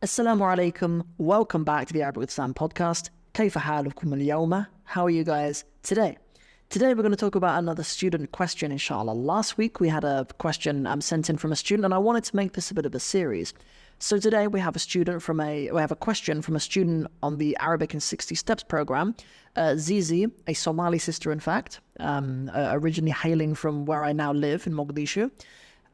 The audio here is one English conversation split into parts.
Assalamu alaikum. Welcome back to the Arabic with Sam podcast. كيف حالكم اليوم? How are you guys today? Today we're going to talk about another student question, inshallah. Last week we had a question sent in from a student, and I wanted to make this a bit of a series. So today we have a question from a student on the Arabic in 60 Steps program, Zizi, a Somali sister, in fact, originally hailing from where I now live in Mogadishu,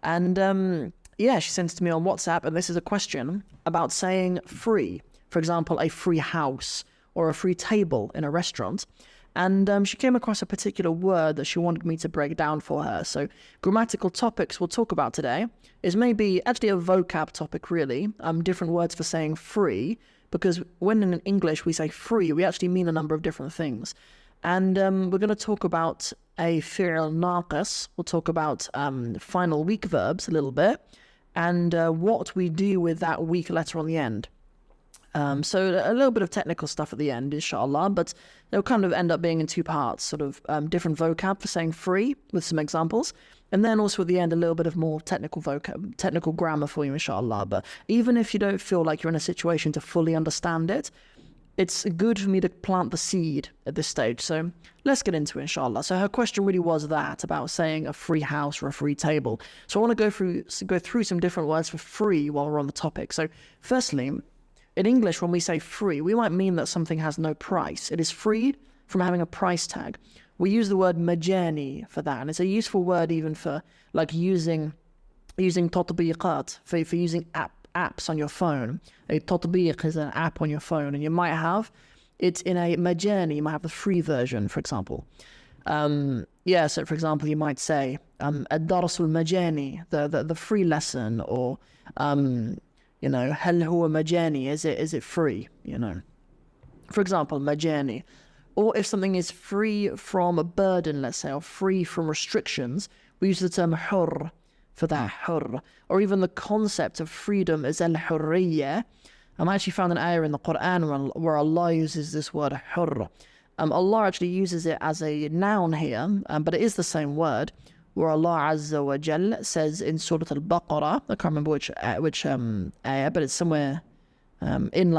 and she sent it to me on WhatsApp, and this is a question about saying free. For example, a free house or a free table in a restaurant. And she came across a particular word that she wanted me to break down for her. So grammatical topics we'll talk about today is maybe actually a vocab topic, really. Different words for saying free, because when in English we say free, we actually mean a number of different things. And we're going to talk about a fi'l naqis. We'll talk about final weak verbs a little bit, and what we do with that weak letter on the end. So a little bit of technical stuff at the end, inshallah, but they'll kind of end up being in two parts, sort of different vocab for saying free with some examples, and then also at the end a little bit of more technical vocab, technical grammar for you, inshallah. But even if you don't feel like you're in a situation to fully understand it, it's good for me to plant the seed at this stage. So let's get into it, inshallah. So her question really was that, about saying a free house or a free table. So I want to go through some different words for free while we're on the topic. So firstly, in English, when we say free, we might mean that something has no price. It is free from having a price tag. We use the word majani for that, and it's a useful word even for like using tatbiqat, for using apps on your phone. A tatbiq is an app on your phone, and you might have it in a majani. You might have the free version, for example. So for example, you might say ad-dars al-majani, the free lesson, or هل هو مجاني? Is it free? For example, majani. Or if something is free from a burden, let's say, or free from restrictions, we use the term hur for that, hur. Or even the concept of freedom is al-hurriya. I actually found an ayah in the Quran where Allah uses this word hur. Allah actually uses it as a noun here, but it is the same word, where Allah Azza wa Jal says in Surah Al-Baqarah, I can't remember which ayah, but it's somewhere in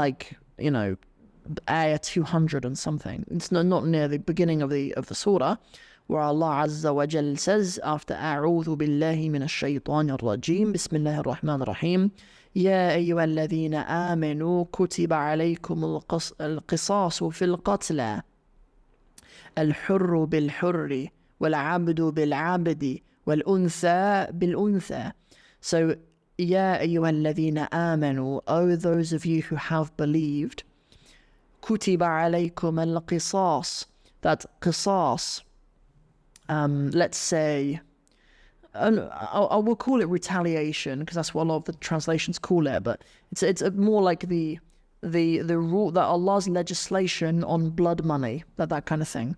ayah 200 and something. It's not near the beginning of the surah, where Allah Azza wa Jal says after أعوذ بالله من الشيطان الرجيم بسم الله الرحمن الرحيم يا أيها الذين آمنوا كتب عليكم القصاص في القتلى الحر بالحر والعبد بالعبد والأنثى بالأنثى. So, يا أيها الذين آمنوا, O those of you who have believed, كتب عليكم القصاص, that qisas, let's say, I will call it retaliation, because that's what a lot of the translations call it, but it's more like the rule, that Allah's legislation on blood money, that kind of thing.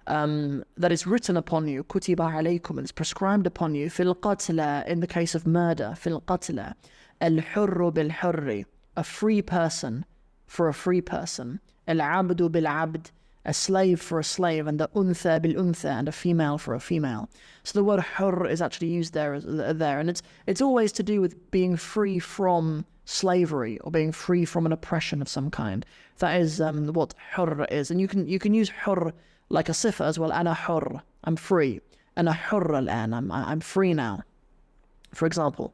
That is written upon you, kutiba alaykum, it's prescribed upon you, fil qatla, in the case of murder, fil qatla, al hurru bil hurri, a free person for a free person, al abdu bil abd, a slave for a slave, and the untha bil untha, and a female for a female. So the word hurr is actually used there, and it's always to do with being free from slavery or being free from an oppression of some kind. That is what hurr is, and you can use hurr like a sifa as well. Ana hurr, I'm free. Ana hurr al-an, I'm free now. For example,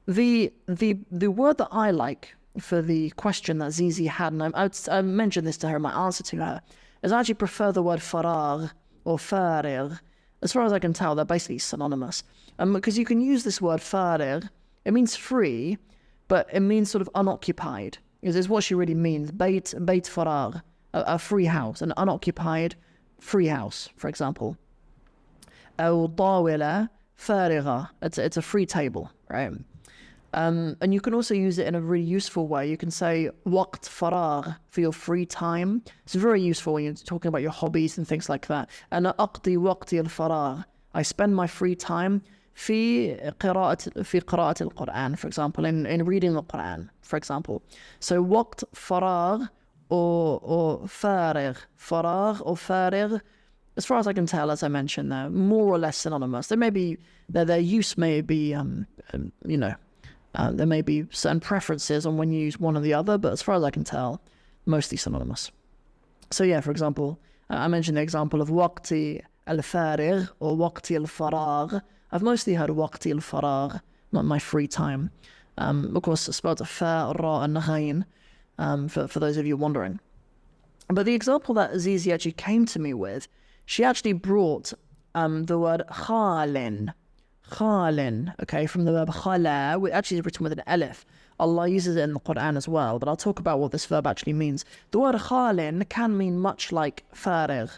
the word that I like for the question that Zizi had, and I mentioned this to her in my answer to her, is I actually prefer the word faragh or farigh. As far as I can tell, they're basically synonymous. Because you can use this word farigh, it means free, but it means sort of unoccupied. Is what she really means. Beit faragh, a free house, an unoccupied free house, for example. أو طاولة فارغة, it's a free table, right? And you can also use it in a really useful way. You can say waqt faragh, for your free time. It's very useful when you're talking about your hobbies and things like that. And aqdi waqti al-faragh, I spend my free time في قراءة القرآن, for example, in reading the Quran, for example. So waqt faragh or farigh, faragh or farigh, as far as I can tell, as I mentioned, they're more or less synonymous. Their use may be There may be certain preferences on when you use one or the other, but as far as I can tell, mostly synonymous. So yeah, for example, I mentioned the example of waqti al-farigh or waqti al-faragh. I've mostly heard waqti al-faragh, not my free time. Of course, it's spelled fa, ra, and ghain, for those of you wondering. But the example that Azizi actually came to me with, she actually brought the word khalin, okay, from the verb khala, which actually is written with an alif. Allah uses it in the Quran as well, but I'll talk about what this verb actually means. The word khalin can mean much like farigh,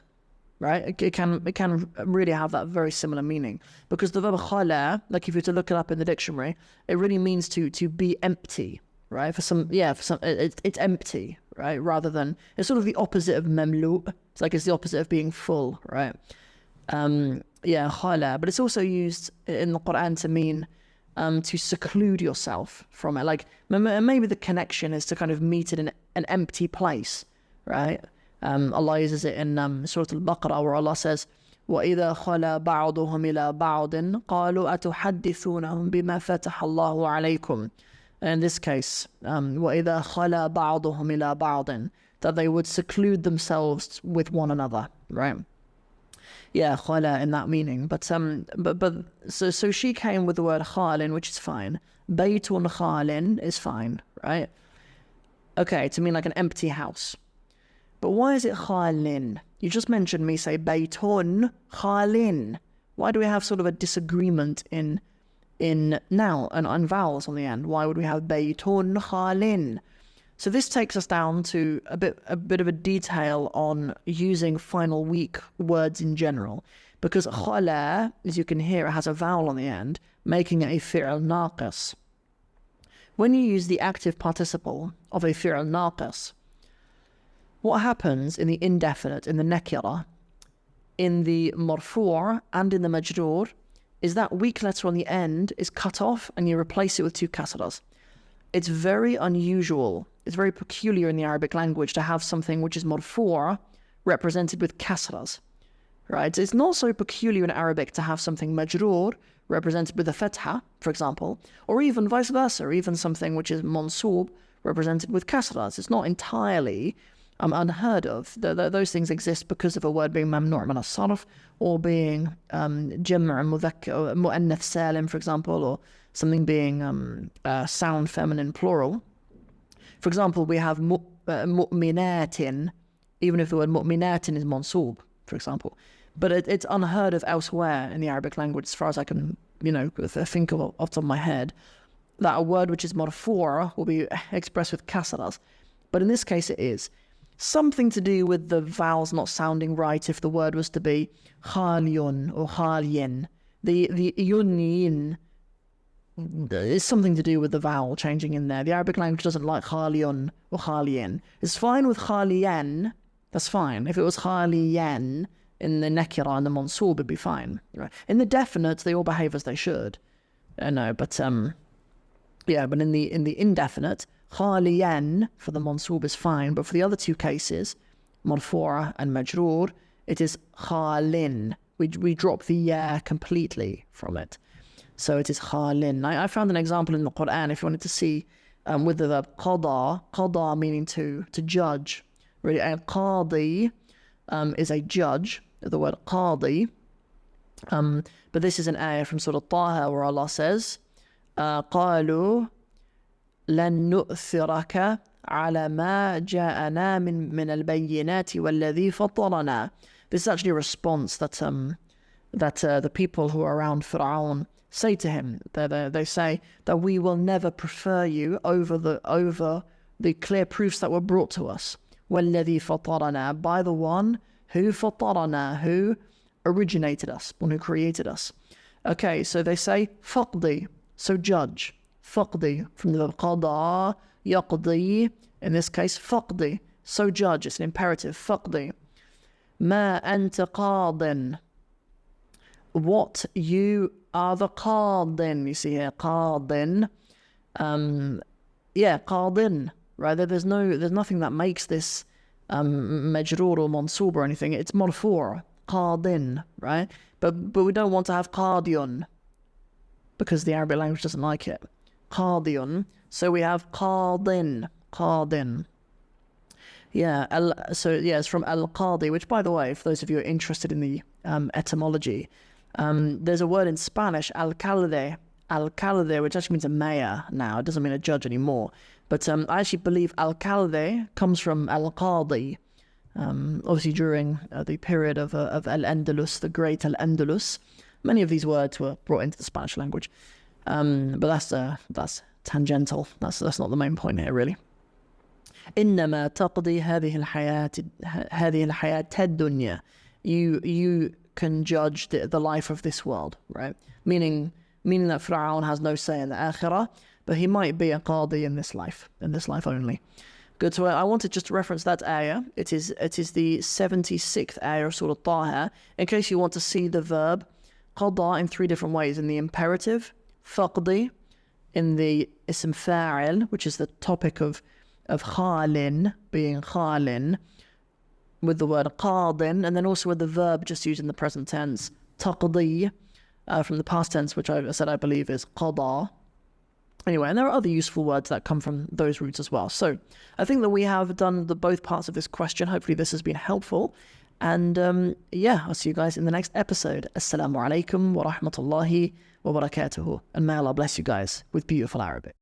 right? It can really have that very similar meaning, because the verb khala, like if you were to look it up in the dictionary, it really means to be empty, right? For some, it's empty, right? Rather than, it's sort of the opposite of mamlu'. It's the opposite of being full, right? Khala, but it's also used in the Quran to mean to seclude yourself from it. Like maybe the connection is to kind of meet in an empty place, right? Allah uses it in Surah Al-Baqarah, where Allah says, وَإِذَا خَلَى بَعْضُهُمْ إِلَى بَعْضٍ قَالُوا أَتُحَدِّثُونَهُم بِمَا فَتَحَ اللَّهُ عَلَيْكُمْ. In this case, وَإِذَا خَلَى بَعْضُهُمْ إِلَى بَعْضٍ, that they would seclude themselves with one another, right? Yeah, khala in that meaning. But so she came with the word khalin, which is fine. Baytun khalin is fine, right? Okay, to mean like an empty house. But why is it khalin? You just mentioned me say baytun khalin. Why do we have sort of a disagreement in noun and vowels on the end? Why would we have baytun khalin? So this takes us down to a bit of a detail on using final weak words in general, because khala, as you can hear, it has a vowel on the end, making it a fi'l naqis. When you use the active participle of a fi'l naqis, what happens in the indefinite, in the nakira, in the marfu' and in the majroor, is that weak letter on the end is cut off and you replace it with two kasras. It's very unusual, it's very peculiar in the Arabic language to have something which is marfu' represented with kasras, right? It's not so peculiar in Arabic to have something majroor represented with a fatha, for example, or even vice versa, or even something which is mansoob represented with kasras. It's not entirely unheard of. Those things exist because of a word being mamnu' min as-sarf, or being jam' mudhakkar, mu'annath salim, for example, or something being sound feminine plural. For example, we have mu'minatin, even if the word mu'minatin is mansoob, for example. But it's unheard of elsewhere in the Arabic language, as far as I can, think of off the top of my head, that a word which is marfu' will be expressed with kasras. But in this case, it is something to do with the vowels not sounding right. If the word was to be khaliyun or khaliyin, the yun is something to do with the vowel changing in there. The Arabic language doesn't like khaliyun or khaliyin. It's fine with khaliyan. That's fine. If it was khaliyan in the nakira and the mansoob, it'd be fine. Right? In the definite, they all behave as they should. No, but in the indefinite, khaliyan for the mansoob is fine, but for the other two cases, marfu'a and majroor, it is khalin. We drop the ya completely from it. So it is khalin. I found an example in the Quran, if you wanted to see, with the verb qada meaning to judge. Really, and qadi is a judge, the word qadi. But this is an ayah from Surah Taha where Allah says, قالوا لن نؤثرك على ما جاءنا من البينات والذي فطرنا. This is actually a response that the people who are around Fir'aun say to him. They say that we will never prefer you over the clear proofs that were brought to us. وَالَّذِي فَطَرَنَا, by the one who فَطَرَنَا, who originated us, one who created us. Okay, so they say فَقْضِي, so judge. فَقْضِي, from the qada, يَقْضِي, in this case فَقْضِي, so judge, it's an imperative, فَقْضِي. مَا أَنْتَ قَاضٍ, what you are the qadin. You see here, qadin. Qadin, right? There's nothing that makes this majroor or mansoob or anything. It's marfu', qadin, right? But we don't want to have qadiyun because the Arabic language doesn't like it. qadiyun. So we have qadin, qadin. Yeah, it's from al-qadi, which, by the way, for those of you who are interested in the etymology, there's a word in Spanish, alcalde, which actually means a mayor now. It doesn't mean a judge anymore. But I actually believe alcalde comes from al-qadi, obviously during the period of Al-Andalus, the great Al-Andalus. Many of these words were brought into the Spanish language. But that's tangential. That's not the main point here, really. إنما تقضي هذه الحياة الدنيا. You can judge the life of this world, right? Meaning that Fir'aun has no say in the akhirah, but he might be a qadi in this life only. Good. So I wanted just to reference that ayah. It is the 76th ayah of Surah Taha. In case you want to see the verb qada in 3 different ways: in the imperative, faqdi, in the ism fa'il, which is the topic of khalin, being khalin, with the word qadin, and then also with the verb just used in the present tense, taqdi, from the past tense, which I said I believe is qada. Anyway, and there are other useful words that come from those roots as well. So I think that we have done both parts of this question. Hopefully this has been helpful. And I'll see you guys in the next episode. Assalamu alaikum wa rahmatullahi wa barakatuhu. And may Allah bless you guys with beautiful Arabic.